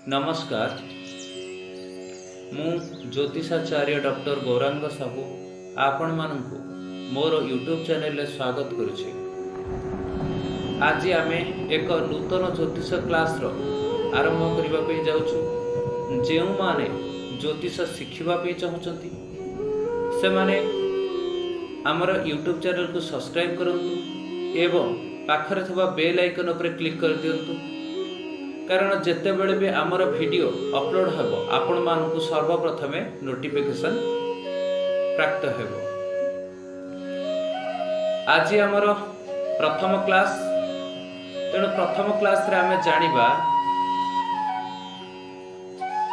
नमस्कार। मु ज्योतिषाचार्य डॉक्टर गौरांग साहू आपण मानकु मोर यूट्यूब चैनल रे स्वागत करुछि। आज आमे एक नूतन ज्योतिष क्लास रो आरंभ करबा पे जाउछु। जेउ माने ज्योतिष शिखिबा पे चाहुचंती से माने हमर यूट्यूब चैनल को सब्सक्राइब करंतु एवं पाखरे थबा बेल आइकन ऊपर क्लिक कर दियंतु, कारण जिते बड़े भी आमर वीडियो अपलोड हेबो आपण मानकु सर्वप्रथमे नोटिफिकेशन प्राप्त हेबो। आज आमर प्रथम क्लास, तेणु प्रथम क्लास रे आमे जानिबा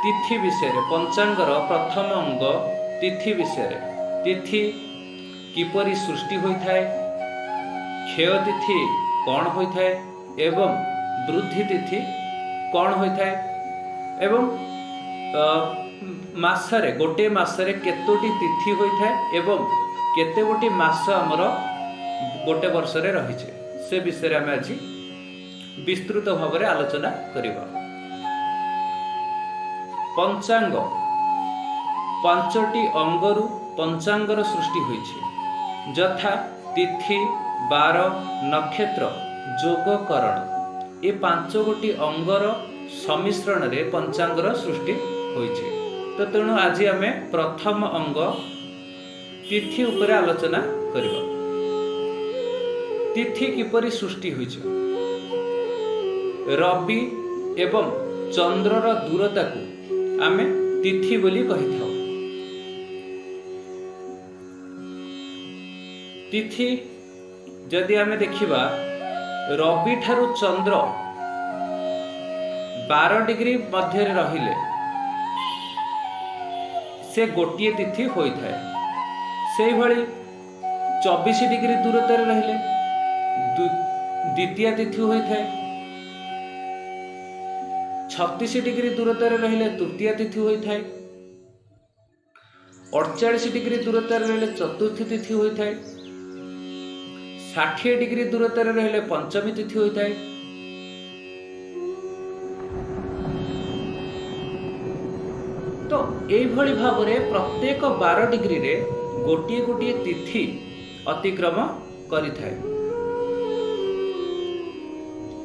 तिथि विषय रे, पंचांगर प्रथम अंग तिथि विषय रे। तिथि किपरि सृष्टि होइथाय, क्षय तिथि कौन होइथाय एवं वृद्धि तिथि कौन होइथाय एवं मासरे गोटे मासरे केतोटी तिथि होइथाय एवं केते गोटी मास हमर गोटे वर्ष रे रहिছে से विषय आम आज विस्तृत भाव में आलोचना करिबा। पंचांग पांचटी अंगरु पंचांगर सृष्टि होइছে, यथा तिथि, बार, नक्षत्र, जोगकरण। ये पांच गोटी अंगर सम्मिश्रण रे पंचांगर सृष्टि होइছে। तो तेणु आज आम प्रथम अंग तिथि उपरे आलोचना करिबा। तिथि किपरि सृष्टि होइছে? रवि एवं चंद्रर दूरता को आमे तिथि बोली कहि थाउ। तिथि जदि आमे देखिबा, रवि ठारू चंद्र 12 डिग्री मध्य रहिले से गोटे तिथि होइथाय। से भली 24 डिग्री दूरतार रहिले द्वितीय तिथि होइथाय। 36 डिग्री दूरतार रहिले तृतीय तिथि होइथाय। 48 डिग्री दूरतार रहिले चतुर्थ तिथि होइथाय। 60 डिग्री दूरतार रहिले पंचमी तिथि होइथाय। तो एई भली भाबरे प्रत्येक 12 डिग्री रे गोटिए गोटिए तिथि अतिक्रम करिथाय।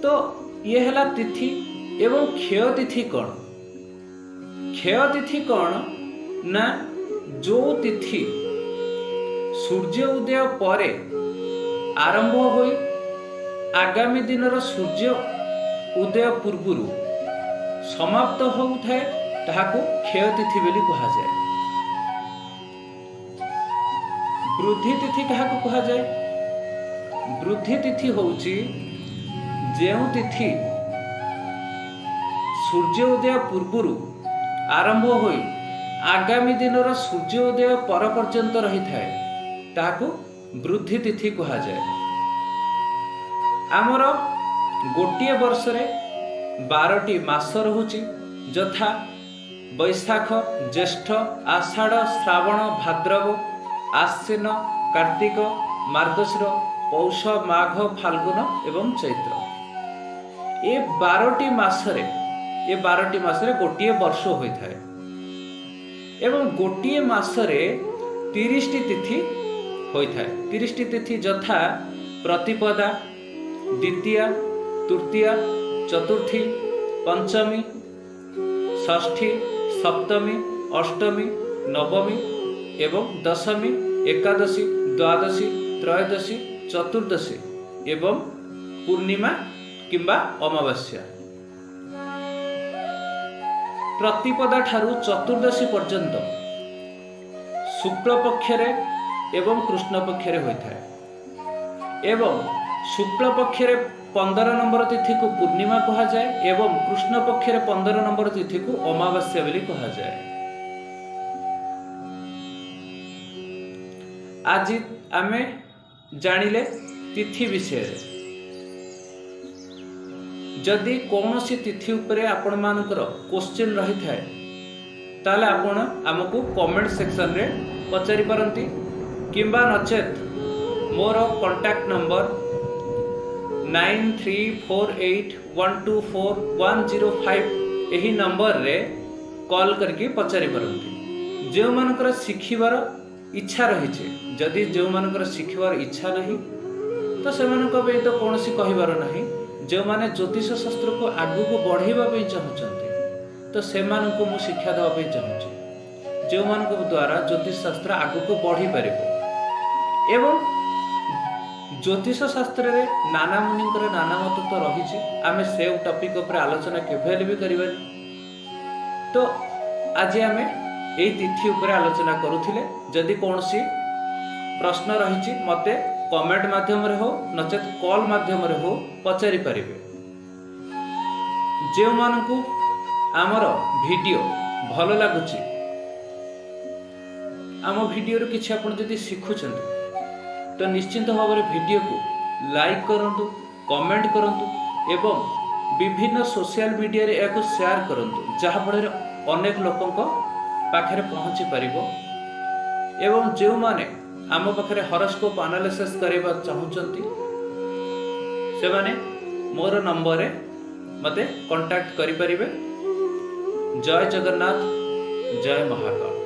तो ये हला तिथि एवं क्षय तिथि कौन? क्षय तिथि कौन ना जो तिथि सूर्य उदय परे आरंभ होई आगामी दिनर सूर्य उदय पूर्वरु समाप्त होउथाय ताहाकु क्षय तिथि बोली कहा जाए। वृद्धि तिथि काहाकु कहा जाए? वृद्धि तिथि होउची जेउ तिथि सूर्य उदय पूर्वरु आरंभ होई आगामी दिनर सूर्य उदय पर पर्यंत रही थाए ताहाकु वृद्धि तिथि कहा जाए। आमर गोटे वर्ष रे 12टी मास रहुची, यथा बैशाख, ज्येष्ठ, आषाढ़, श्रावण, भाद्रव, आश्विन, कार्तिक, मार्गशीर, पौष, माघ, फाल्गुन एवं चैत्र। ये 12टी मासरे गोटे वर्ष होइथाय एवं गोटे मासरे 30टी तिथि होइथाय। 30टी तिथि यथा प्रतिपदा, द्वितीया, तृतीया, चतुर्थी, पंचमी, षष्ठी, सप्तमी, अष्टमी, नवमी एवं दशमी, एकादशी, द्वादशी, त्रयोदशी, चतुर्दशी एवं पूर्णिमा किंबा अमावास्या। प्रतिपदा ठारू चतुर्दशी पर्यंत शुक्ल पक्षरे एवं कृष्ण पक्षरे होइथाय एवं शुक्ल पक्षरे 15 नंबर तिथि को पूर्णिमा कहा जाए एवं कृष्ण पक्षरे 15 नंबर तिथि को अमावास्या बोली कहा जाए। आज आमे जानिले तिथि विषय। जदि कौनसी तिथि उपरे आपण मानकर क्वेश्चन रही थाए ताले आपण हमको कमेंट सेक्शन रे पचारि परंती, किंबा नचेत मोर कांटेक्ट नंबर 9348124105 यही नंबर रे कॉल करके पचारि पारंती। जो मानकर शिखिबार इच्छा रही जदि जो मानकर शिखिबार इच्छा नहीं तो से तो कौन सी कहबार नहीं। जो माने ज्योतिष शास्त्र को आगु को बढ़ाइबा चाहते तो से मु शिक्षा देवाई चाहूँगी जो मान द्वारा ज्योतिष शास्त्र आगु को बढ़ी पार एवं ज्योतिष शास्त्र रे नाना मुनि नाना मत तो रही आम से टॉपिक उपर आलोचना केवल भी करें। तो आज आम यही तिथि उपर आलोचना करुले जदि कौन सी प्रश्न रही मत कमेंट माध्यम हो नचेत कॉल माध्यम हो पचारि पारे। जो मानकु आमर वीडियो भल लगुच आम वीडियो किसी आप शिखुं तो निश्चिंत भाव में वीडियो को लाइक करंतु कमेंट करंतु एवं विभिन्न सोशल मीडिया रे या शेयर करंतु जहाँफल अनेक लोकों पाखे पहुँची पारिबो। एवं जो माने आम पाखे हॉरोस्कोप एनालिसिस करबा चाहूचंती से माने मोर नंबर रे मते कांटेक्ट करि परिबे। जय जगन्नाथ, जय महाकाल।